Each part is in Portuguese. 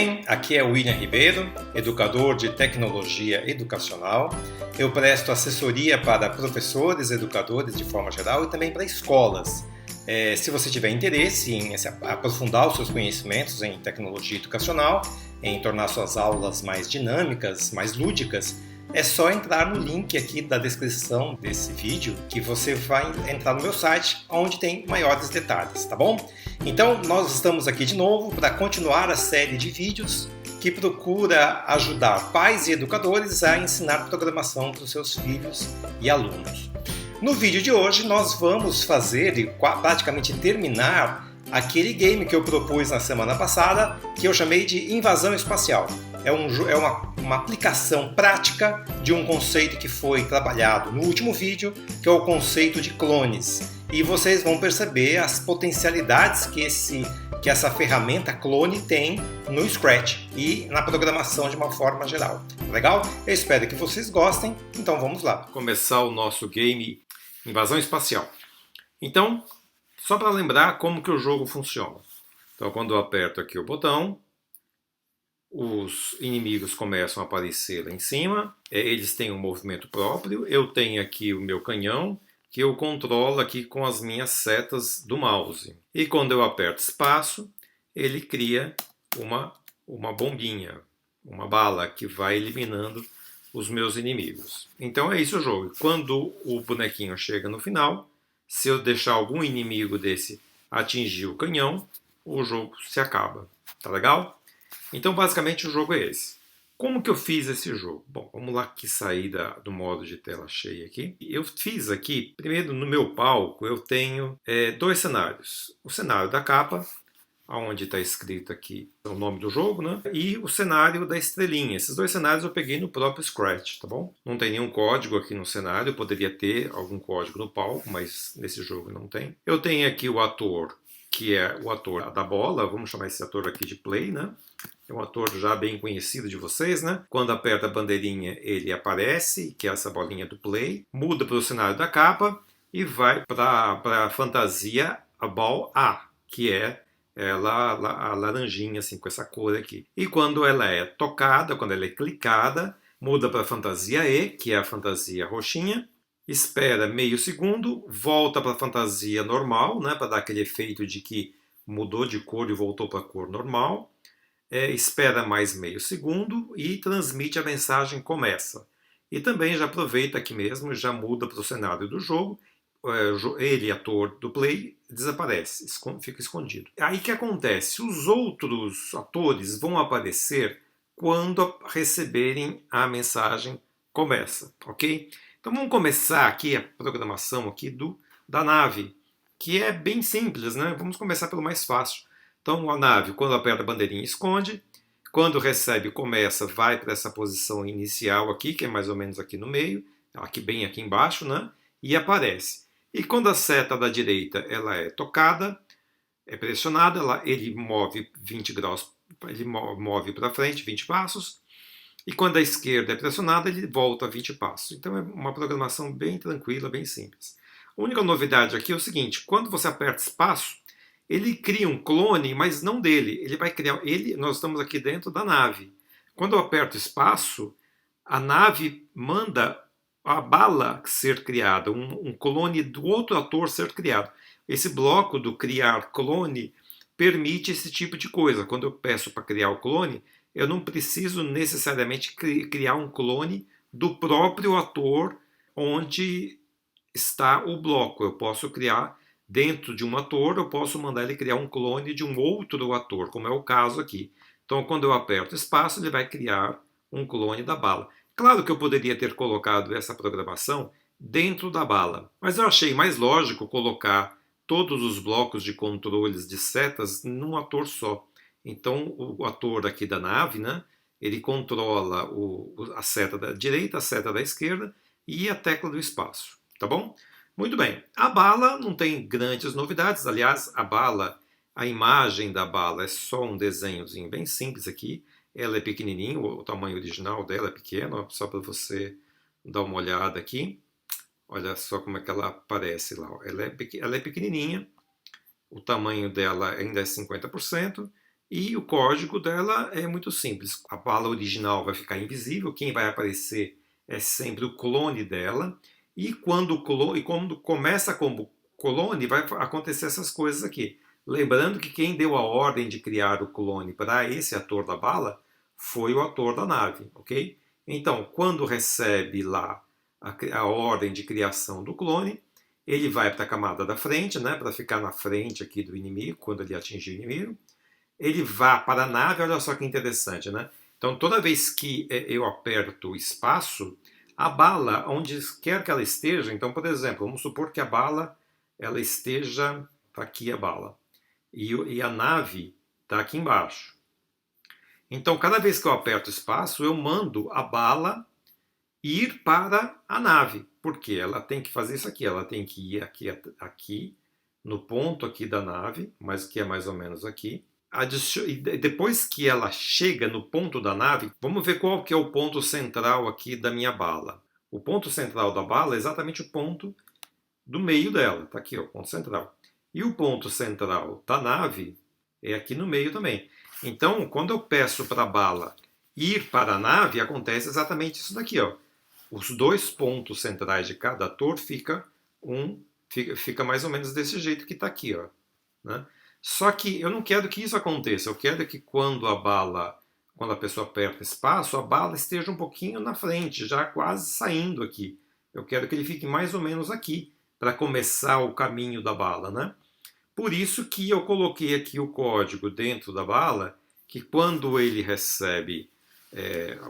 bem? Aqui é William Ribeiro, educador de tecnologia educacional. Eu presto assessoria para professores, educadores de forma geral e também para escolas. Se você tiver interesse em aprofundar os seus conhecimentos em tecnologia educacional, em tornar suas aulas mais dinâmicas, mais lúdicas, é só entrar no link aqui da descrição desse vídeo que você vai entrar no meu site, onde tem maiores detalhes, tá bom? Então, nós estamos aqui de novo para continuar a série de vídeos que procura ajudar pais e educadores a ensinar programação para os seus filhos e alunos. No vídeo de hoje, nós vamos fazer e praticamente terminar aquele game que eu propus na semana passada, que eu chamei de Invasão Espacial. É uma aplicação prática de um conceito que foi trabalhado no último vídeo, que é o conceito de clones. E vocês vão perceber as potencialidades que essa ferramenta clone tem no Scratch e na programação de uma forma geral. Legal? Eu espero que vocês gostem, então vamos lá. Começar o nosso game Invasão Espacial. Então, só para lembrar como que o jogo funciona. Então, quando eu aperto aqui o botão, os inimigos começam a aparecer lá em cima, eles têm um movimento próprio, eu tenho aqui o meu canhão, que eu controlo aqui com as minhas setas do mouse. E quando eu aperto espaço, ele cria uma bombinha, uma bala que vai eliminando os meus inimigos. Então é isso o jogo. Quando o bonequinho chega no final, se eu deixar algum inimigo desse atingir o canhão, o jogo se acaba. Tá legal? Então, basicamente, o jogo é esse. Como que eu fiz esse jogo? Bom, vamos lá aqui sair do modo de tela cheia aqui. Eu fiz aqui, primeiro no meu palco, eu tenho dois cenários. O cenário da capa, onde está escrito aqui o nome do jogo, né? E o cenário da estrelinha. Esses dois cenários eu peguei no próprio Scratch, tá bom? Não tem nenhum código aqui no cenário, eu poderia ter algum código no palco, mas nesse jogo não tem. Eu tenho aqui o ator, que é o ator da bola, vamos chamar esse ator aqui de Play, né? É um ator já bem conhecido de vocês, né? Quando aperta a bandeirinha, ele aparece, que é essa bolinha do Play. Muda para o cenário da capa e vai para a fantasia a Ball A, que é ela, a laranjinha, assim, com essa cor aqui. E quando ela é tocada, quando ela é clicada, muda para a fantasia E, que é a fantasia roxinha. Espera meio segundo, volta para a fantasia normal, né? Para dar aquele efeito de que mudou de cor e voltou para a cor normal. Espera mais meio segundo e transmite a mensagem começa. E também já aproveita aqui mesmo, já muda para o cenário do jogo, ele, ator do Play, desaparece, fica escondido. Aí o que acontece? Os outros atores vão aparecer quando receberem a mensagem começa, ok? Então vamos começar aqui a programação aqui da nave, que é bem simples, né? Vamos começar pelo mais fácil. Então a nave, quando aperta a bandeirinha, esconde. Quando recebe, começa, vai para essa posição inicial aqui, que é mais ou menos aqui no meio, bem aqui embaixo, né? E aparece. E quando a seta da direita ela é tocada, é pressionada, ele move 20 graus, ele move para frente 20 passos. E quando a esquerda é pressionada, ele volta 20 passos. Então é uma programação bem tranquila, bem simples. A única novidade aqui é o seguinte, quando você aperta espaço, ele cria um clone, mas não dele. Ele vai criar. Nós estamos aqui dentro da nave. Quando eu aperto espaço, a nave manda a bala ser criada, um clone do outro ator ser criado. Esse bloco do criar clone permite esse tipo de coisa. Quando eu peço para criar o clone, eu não preciso necessariamente criar um clone do próprio ator onde está o bloco. Eu posso criar dentro de um ator, eu posso mandar ele criar um clone de um outro ator, como é o caso aqui. Então, quando eu aperto espaço, ele vai criar um clone da bala. Claro que eu poderia ter colocado essa programação dentro da bala, mas eu achei mais lógico colocar todos os blocos de controles de setas num ator só. Então, o ator aqui da nave, né, ele controla a seta da direita, a seta da esquerda e a tecla do espaço, tá bom? Muito bem, a bala não tem grandes novidades, aliás, a imagem da bala é só um desenhozinho bem simples aqui, ela é pequenininha, o tamanho original dela é pequeno, só para você dar uma olhada aqui, olha só como é que ela aparece lá, ela é pequenininha, o tamanho dela ainda é 50%, E o código dela é muito simples. A bala original vai ficar invisível, quem vai aparecer é sempre o clone dela. E quando começa como clone, vai acontecer essas coisas aqui. Lembrando que quem deu a ordem de criar o clone para esse ator da bala foi o ator da nave, ok? Então, quando recebe lá a ordem de criação do clone, ele vai para a camada da frente, né, para ficar na frente aqui do inimigo, quando ele atingir o inimigo. Ele vai para a nave, olha só que interessante, né? Então, toda vez que eu aperto o espaço, a bala, onde quer que ela esteja, então, por exemplo, vamos supor que a bala ela esteja tá aqui a bala e a nave está aqui embaixo. Então, cada vez que eu aperto o espaço, eu mando a bala ir para a nave, porque ela tem que fazer isso aqui, ela tem que ir aqui no ponto aqui da nave, mas que é mais ou menos aqui. E depois que ela chega no ponto da nave, vamos ver qual que é o ponto central aqui da minha bala. O ponto central da bala é exatamente o ponto do meio dela, tá aqui, ó, o ponto central. E o ponto central da nave é aqui no meio também. Então, quando eu peço para a bala ir para a nave, acontece exatamente isso daqui, ó. Os dois pontos centrais de cada ator fica mais ou menos desse jeito que está aqui, ó, né? Só que eu não quero que isso aconteça. Eu quero que quando a pessoa aperta espaço, a bala esteja um pouquinho na frente, já quase saindo aqui. Eu quero que ele fique mais ou menos aqui, para começar o caminho da bala, né? Por isso que eu coloquei aqui o código dentro da bala, que quando ele recebe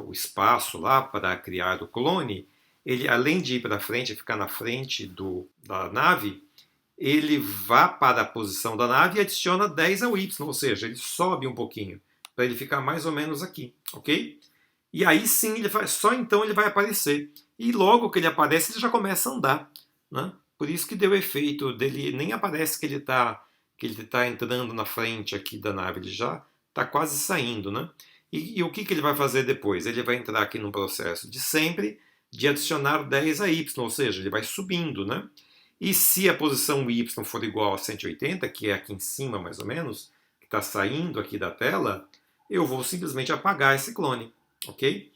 o espaço lá para criar o clone, ele, além de ir para frente, ficar na frente da nave, ele vá para a posição da nave e adiciona 10 ao Y, ou seja, ele sobe um pouquinho, para ele ficar mais ou menos aqui, ok? E aí sim, só então ele vai aparecer. E logo que ele aparece, ele já começa a andar, né? Por isso que deu efeito dele, nem aparece que ele está entrando na frente aqui da nave, ele já está quase saindo, né? E o que ele vai fazer depois? Ele vai entrar aqui no processo de sempre de adicionar 10 a Y, ou seja, ele vai subindo, né? E se a posição Y for igual a 180, que é aqui em cima mais ou menos, que está saindo aqui da tela, eu vou simplesmente apagar esse clone, ok?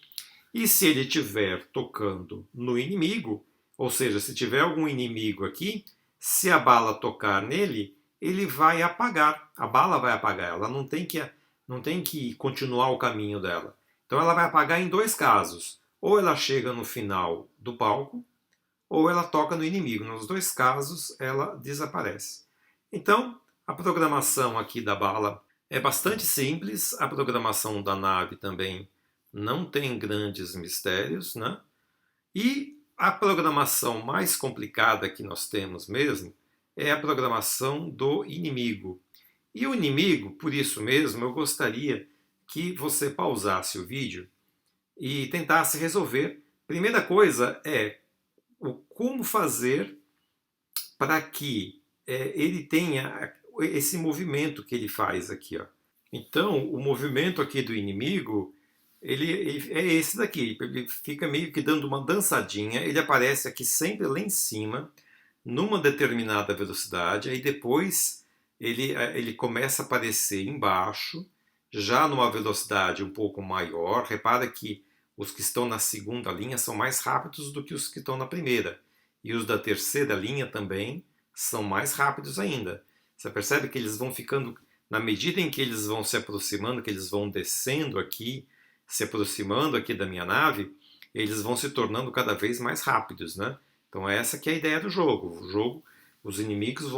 E se ele estiver tocando no inimigo, ou seja, se tiver algum inimigo aqui, se a bala tocar nele, ele vai apagar, a bala vai apagar, ela não tem que continuar o caminho dela. Então ela vai apagar em dois casos, ou ela chega no final do palco, ou ela toca no inimigo. Nos dois casos, ela desaparece. Então, a programação aqui da bala é bastante simples, a programação da nave também não tem grandes mistérios, né? E a programação mais complicada que nós temos mesmo é a programação do inimigo. E o inimigo, por isso mesmo, eu gostaria que você pausasse o vídeo e tentasse resolver. Primeira coisa é como fazer para que ele tenha esse movimento que ele faz aqui, ó. Então, o movimento aqui do inimigo, ele é esse daqui. Ele fica meio que dando uma dançadinha. Ele aparece aqui sempre lá em cima, numa determinada velocidade. Aí depois ele começa a aparecer embaixo, já numa velocidade um pouco maior. Repara que os que estão na segunda linha são mais rápidos do que os que estão na primeira. E os da terceira linha também são mais rápidos ainda. Você percebe que eles vão ficando, na medida em que eles vão se aproximando, que eles vão descendo aqui, se aproximando aqui da minha nave, eles vão se tornando cada vez mais rápidos, né? Então essa que é a ideia do jogo. O jogo, os inimigos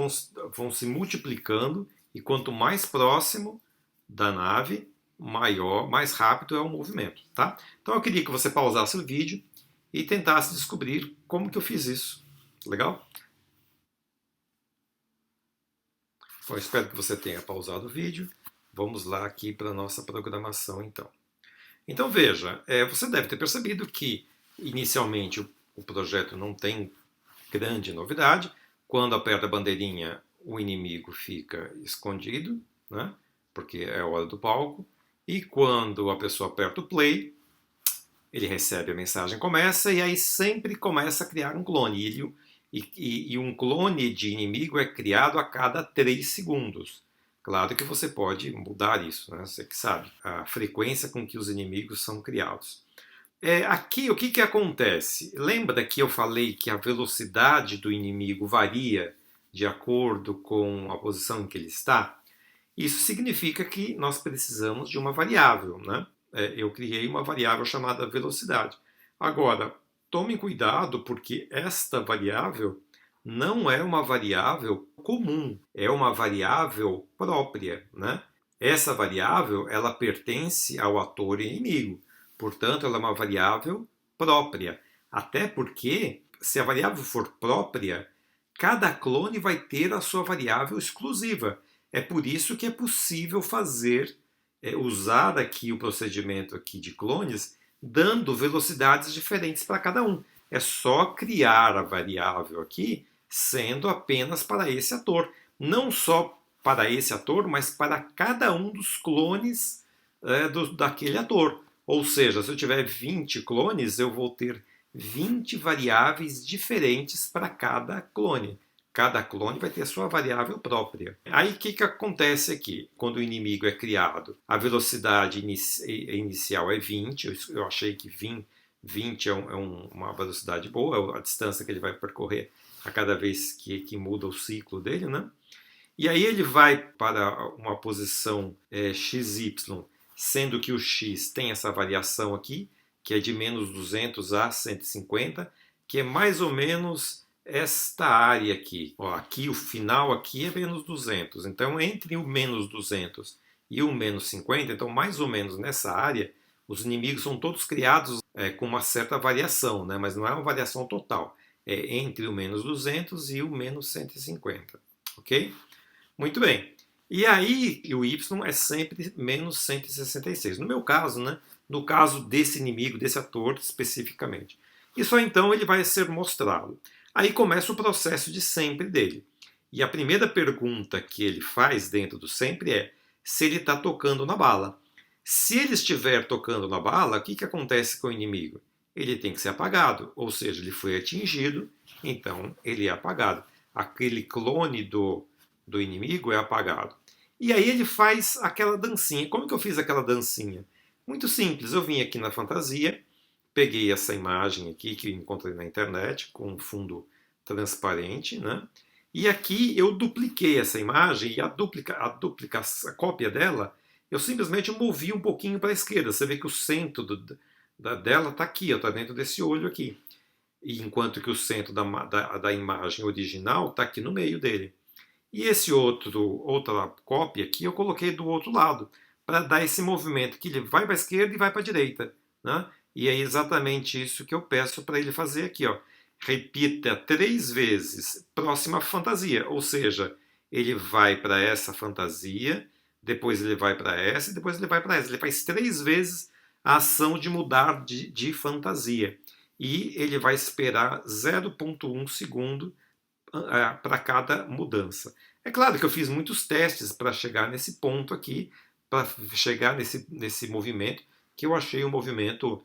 vão se multiplicando e quanto mais próximo da nave, mais rápido é o movimento, tá? Então eu queria que você pausasse o vídeo e tentasse descobrir como que eu fiz isso. Legal? Bom, espero que você tenha pausado o vídeo. Vamos lá aqui para a nossa programação então. Então veja, você deve ter percebido que inicialmente o projeto não tem grande novidade. Quando aperta a bandeirinha, o inimigo fica escondido, né? Porque é a hora do palco. E quando a pessoa aperta o play, ele recebe a mensagem começa e aí sempre começa a criar um clone. E um clone de inimigo é criado a cada 3 segundos. Claro que você pode mudar isso, né? Você que sabe a frequência com que os inimigos são criados. Aqui, o que, que acontece? Lembra que eu falei que a velocidade do inimigo varia de acordo com a posição em que ele está? Isso significa que nós precisamos de uma variável, né? Eu criei uma variável chamada velocidade. Agora, tome cuidado porque esta variável não é uma variável comum, é uma variável própria, né? Essa variável, ela pertence ao ator inimigo, portanto, ela é uma variável própria. Até porque, se a variável for própria, cada clone vai ter a sua variável exclusiva. É por isso que é possível usar aqui o procedimento aqui de clones, dando velocidades diferentes para cada um. É só criar a variável aqui, sendo apenas para esse ator. Não só para esse ator, mas para cada um dos clones daquele ator. Ou seja, se eu tiver 20 clones, eu vou ter 20 variáveis diferentes para cada clone. Cada clone vai ter a sua variável própria. Aí o que, que acontece aqui? Quando o inimigo é criado, a velocidade inicial é 20. Eu achei que 20 uma velocidade boa, é a distância que ele vai percorrer a cada vez que muda o ciclo dele, né? E aí ele vai para uma posição XY, sendo que o x tem essa variação aqui, que é de menos 200 a 150, que é mais ou menos esta área aqui. Ó, aqui o final aqui é menos 200. Então, entre o menos 200 e o menos 50, então mais ou menos nessa área, os inimigos são todos criados com uma certa variação, né? Mas não é uma variação total. É entre o menos 200 e o menos 150. Ok? Muito bem. E aí o y é sempre menos 166. No meu caso, né? No caso desse inimigo, desse ator especificamente. E só então ele vai ser mostrado. Aí começa o processo de sempre dele. E a primeira pergunta que ele faz dentro do sempre é se ele está tocando na bala. Se ele estiver tocando na bala, o que acontece com o inimigo? Ele tem que ser apagado, ou seja, ele foi atingido, então ele é apagado. Aquele clone do inimigo é apagado. E aí ele faz aquela dancinha. Como que eu fiz aquela dancinha? Muito simples, eu vim aqui na fantasia, peguei essa imagem aqui que eu encontrei na internet, com um fundo transparente, né? E aqui eu dupliquei essa imagem e a cópia dela, eu simplesmente movi um pouquinho para a esquerda. Você vê que o centro dela está aqui, está dentro desse olho aqui. E enquanto que o centro da imagem original está aqui no meio dele. E esse outra cópia aqui eu coloquei do outro lado, para dar esse movimento que ele vai para a esquerda e vai para a direita, né? E é exatamente isso que eu peço para ele fazer aqui, ó. Repita 3 vezes próxima fantasia, ou seja, ele vai para essa fantasia, depois ele vai para essa e depois ele vai para essa. Ele faz 3 vezes a ação de mudar de fantasia. E ele vai esperar 0,1 segundo para cada mudança. É claro que eu fiz muitos testes para chegar nesse ponto aqui, para chegar nesse movimento, que eu achei um movimento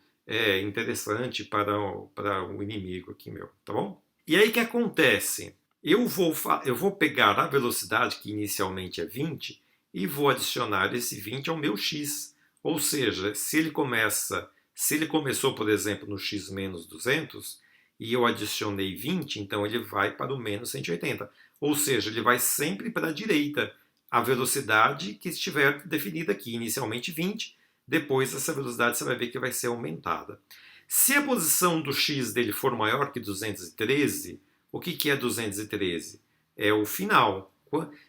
interessante para o inimigo aqui meu, tá bom? E aí o que acontece? Eu vou pegar a velocidade que inicialmente é 20 e vou adicionar esse 20 ao meu x. Ou seja, se ele começou, por exemplo, no x menos 200 e eu adicionei 20, então ele vai para o menos 180. Ou seja, ele vai sempre para a direita, a velocidade que estiver definida aqui, inicialmente 20, depois essa velocidade você vai ver que vai ser aumentada. Se a posição do x dele for maior que 213, o que é 213? É o final.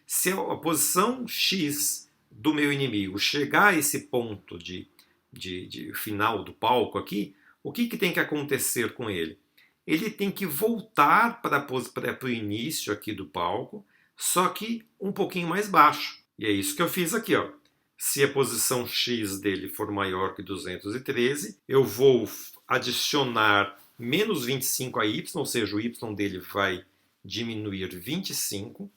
Se a posição x do meu inimigo chegar a esse ponto de final do palco aqui, o que tem que acontecer com ele? Ele tem que voltar para o início aqui do palco, só que um pouquinho mais baixo. E é isso que eu fiz aqui, ó. Se a posição x dele for maior que 213, eu vou adicionar menos 25 a y, ou seja, o y dele vai diminuir 25.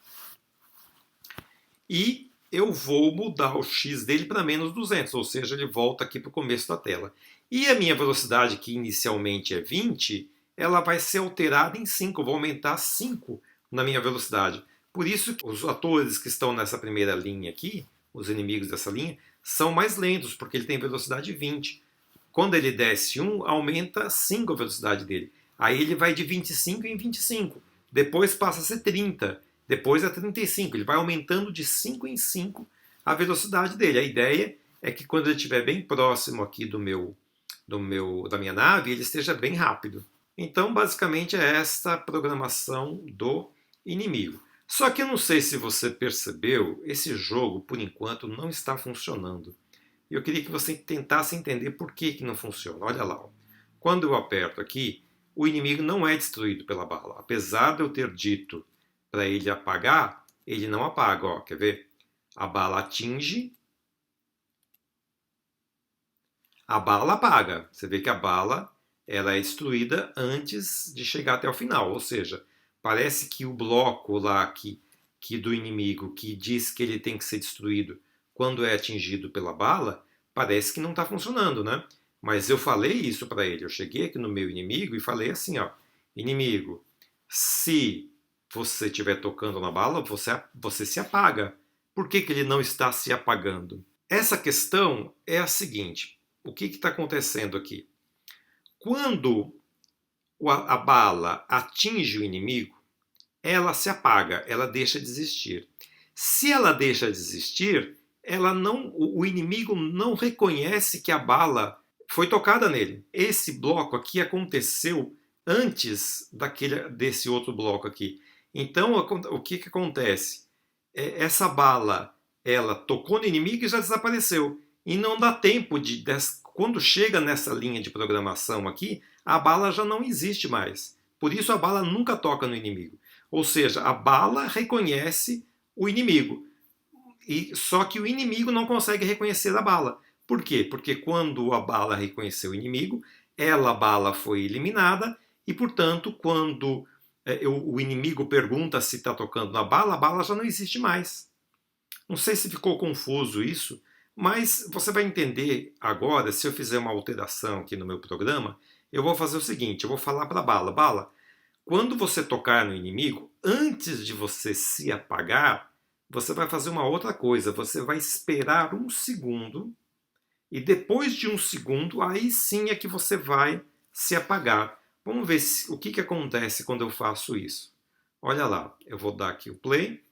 E eu vou mudar o x dele para menos 200, ou seja, ele volta aqui para o começo da tela. E a minha velocidade, que inicialmente é 20, ela vai ser alterada em 5, eu vou aumentar 5 na minha velocidade, Por isso que os atores que estão nessa primeira linha aqui, os inimigos dessa linha, são mais lentos, porque ele tem velocidade 20. Quando ele desce 1, aumenta 5 a velocidade dele. Aí ele vai de 25 em 25. Depois passa a ser 30. Depois é 35. Ele vai aumentando de 5 em 5 a velocidade dele. A ideia é que quando ele estiver bem próximo aqui da minha nave, ele esteja bem rápido. Então, basicamente, é esta programação do inimigo. Só que eu não sei se você percebeu, esse jogo, por enquanto, não está funcionando. Eu queria que você tentasse entender por que não funciona. Olha lá. Ó. Quando eu aperto aqui, o inimigo não é destruído pela bala. Apesar de eu ter dito para ele apagar, ele não apaga. Ó. Quer ver? A bala atinge, a bala apaga. Você vê que a bala ela é destruída antes de chegar até o final. Ou seja, parece que o bloco lá que do inimigo que diz que ele tem que ser destruído quando é atingido pela bala, parece que não está funcionando, né? Mas eu falei isso para ele. Eu cheguei aqui no meu inimigo e falei assim, ó, inimigo, se você estiver tocando na bala, você se apaga. Por que ele não está se apagando? Essa questão é a seguinte, o que está acontecendo aqui? Quando a bala atinge o inimigo, ela se apaga, ela deixa de existir. Se ela deixa de existir, o inimigo não reconhece que a bala foi tocada nele. Esse bloco aqui aconteceu antes desse outro bloco aqui. Então, o que acontece? Essa bala, ela tocou no inimigo e já desapareceu. E não dá tempo quando chega nessa linha de programação aqui, a bala já não existe mais. Por isso a bala nunca toca no inimigo. Ou seja, a bala reconhece o inimigo. Só que o inimigo não consegue reconhecer a bala. Por quê? Porque quando a bala reconheceu o inimigo, a bala foi eliminada e, portanto, quando o inimigo pergunta se está tocando na bala, a bala já não existe mais. Não sei se ficou confuso isso, mas você vai entender agora, se eu fizer uma alteração aqui no meu programa, eu vou fazer o seguinte, eu vou falar para a bala, bala, quando você tocar no inimigo, antes de você se apagar, você vai fazer uma outra coisa, você vai esperar 1 segundo e depois de 1 segundo, aí sim é que você vai se apagar. Vamos ver o que acontece quando eu faço isso. Olha lá, eu vou dar aqui o play.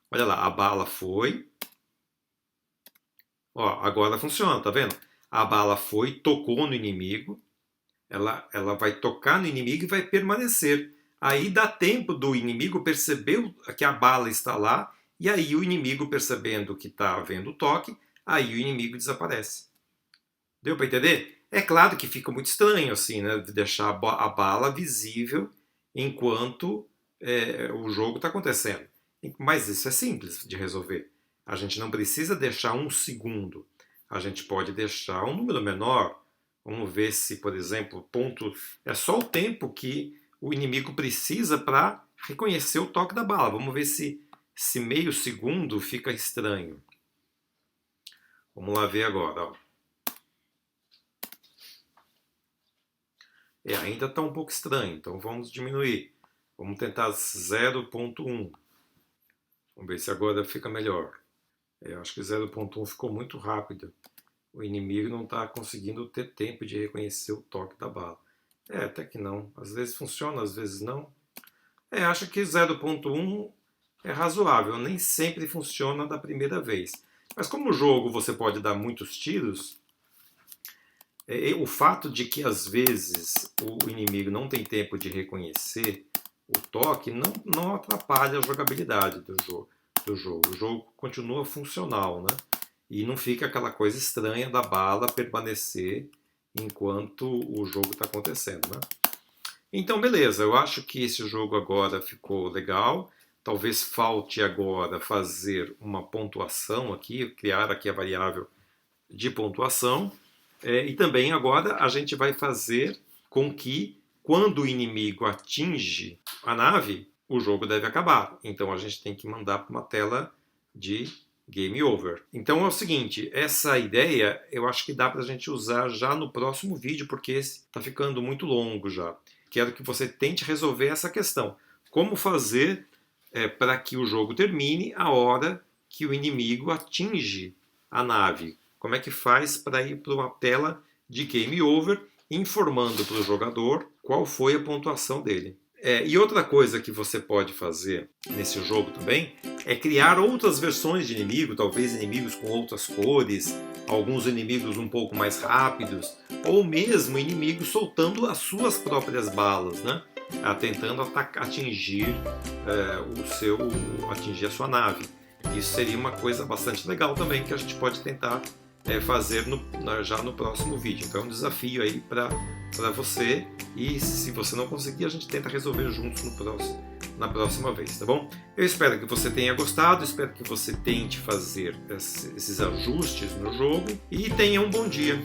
Olha lá, a bala foi. Ó, agora funciona, tá vendo? A bala foi, tocou no inimigo. Ela vai tocar no inimigo e vai permanecer. Aí dá tempo do inimigo perceber que a bala está lá. E aí o inimigo, percebendo que está havendo toque, aí o inimigo desaparece. Deu para entender? É claro que fica muito estranho assim, né? Deixar a bala visível enquanto o jogo está acontecendo. Mas isso é simples de resolver. A gente não precisa deixar 1 segundo. A gente pode deixar um número menor. Vamos ver se, por exemplo, é só o tempo que o inimigo precisa para reconhecer o toque da bala. Vamos ver se meio segundo fica estranho. Vamos lá ver agora. Ó. Ainda está um pouco estranho, então vamos diminuir. Vamos tentar 0.1. Vamos ver se agora fica melhor. Acho que 0.1 ficou muito rápido. O inimigo não está conseguindo ter tempo de reconhecer o toque da bala. Até que não. Às vezes funciona, às vezes não. Acho que 0.1 é razoável. Nem sempre funciona da primeira vez. Mas como o jogo você pode dar muitos tiros, o fato de que às vezes o inimigo não tem tempo de reconhecer o toque não atrapalha a jogabilidade do jogo. O jogo continua funcional, né? E não fica aquela coisa estranha da bala permanecer enquanto o jogo está acontecendo, né? Então, beleza, eu acho que esse jogo agora ficou legal. Talvez falte agora fazer uma pontuação aqui, criar aqui a variável de pontuação. E também agora a gente vai fazer com que quando o inimigo atinge a nave, o jogo deve acabar. Então a gente tem que mandar para uma tela de Game Over. Então é o seguinte, essa ideia eu acho que dá para a gente usar já no próximo vídeo, porque esse está ficando muito longo já. Quero que você tente resolver essa questão. Como fazer para que o jogo termine a hora que o inimigo atinge a nave. Como é que faz para ir para uma tela de game over, informando para o jogador qual foi a pontuação dele. E outra coisa que você pode fazer nesse jogo também é criar outras versões de inimigo, talvez inimigos com outras cores, alguns inimigos um pouco mais rápidos, ou mesmo inimigos soltando as suas próprias balas, né? Tentando atingir atingir a sua nave. Isso seria uma coisa bastante legal também que a gente pode tentar fazer já no próximo vídeo. Então é um desafio aí para você, e se você não conseguir, a gente tenta resolver juntos na próxima vez, tá bom? Eu espero que você tenha gostado, espero que você tente fazer esses ajustes no jogo e tenha um bom dia.